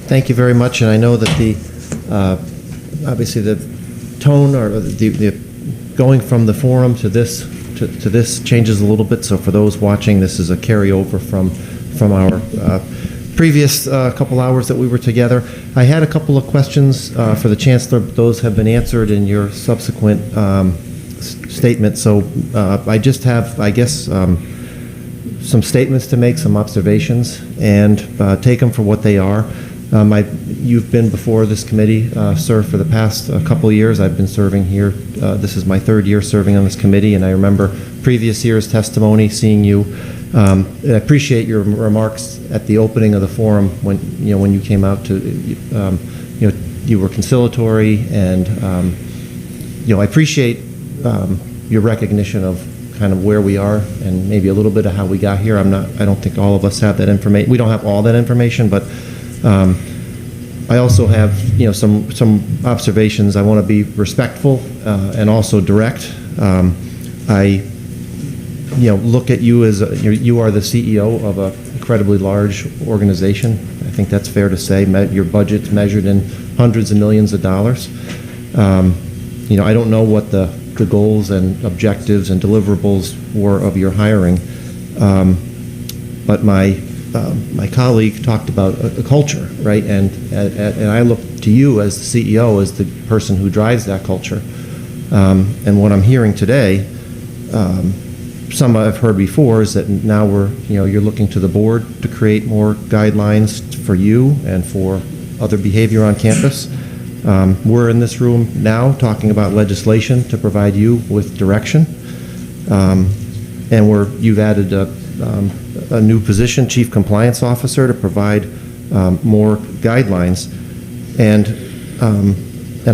Thank you very much, and I know that the obviously the tone or the going from the forum to this changes a little bit. So for those watching, this is a carryover from our previous couple hours that we were together. I had a couple of questions for the Chancellor. Those have been answered in your subsequent statement. So I just have, I guess, some statements to make, some observations, and take them for what they are. You've been before this committee, sir, for the past couple of years. I've been serving here. This is my third year serving on this committee, and I remember previous year's testimony, seeing you. I appreciate your remarks at the opening of the forum when you came out to, you were conciliatory, and I appreciate your recognition of kind of where we are and maybe a little bit of how we got here. I don't think all of us have that information. We don't have all that information, but I also have some observations. I want to be respectful and also direct. I look at you as you are the CEO of an incredibly large organization. I think that's fair to say. Your budget's measured in hundreds of millions of dollars. I don't know what the goals and objectives and deliverables were of your hiring, but my colleague talked about a culture, right? And I look to you as the CEO as the person who drives that culture. And what I'm hearing today, some I've heard before, is that now you're looking to the board to create more guidelines for you and for other behavior on campus. We're in this room now talking about legislation to provide you with direction, and you've added a new position, Chief Compliance Officer, to provide more guidelines. And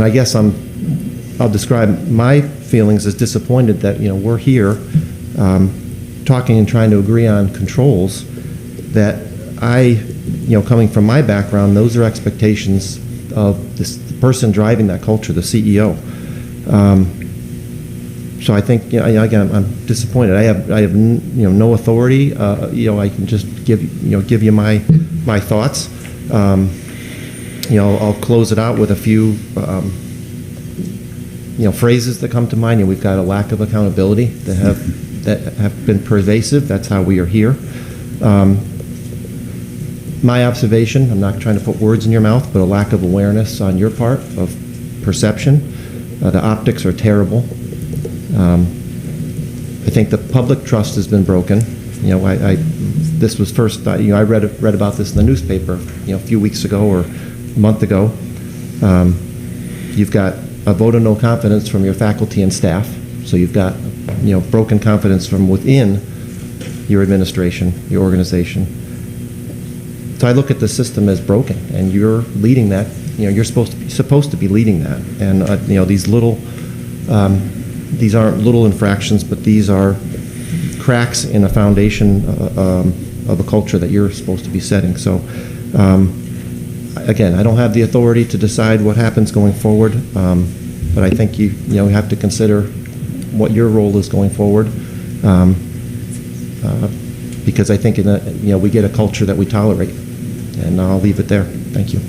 I guess I'll describe my feelings as disappointed that we're here talking and trying to agree on controls that coming from my background, those are expectations of the person driving that culture, the CEO. So I think, again, I'm disappointed. I have no authority. I can just give you my thoughts. I'll close it out with a few phrases that come to mind. We've got a lack of accountability that have been pervasive. That's how we are here. My observation, I'm not trying to put words in your mouth, but a lack of awareness on your part of perception. The optics are terrible. I think the public trust has been broken. This was first. I read about this in the newspaper. A few weeks ago or a month ago. You've got a vote of no confidence from your faculty and staff. So you've got broken confidence from within your administration, your organization. So I look at the system as broken, and you're leading that. You're supposed to be leading that. And these aren't little infractions, but these are cracks in a foundation of a culture that you're supposed to be setting. So again, I don't have the authority to decide what happens going forward, but I think you have to consider what your role is going forward, because I think we get a culture that we tolerate. And I'll leave it there. Thank you.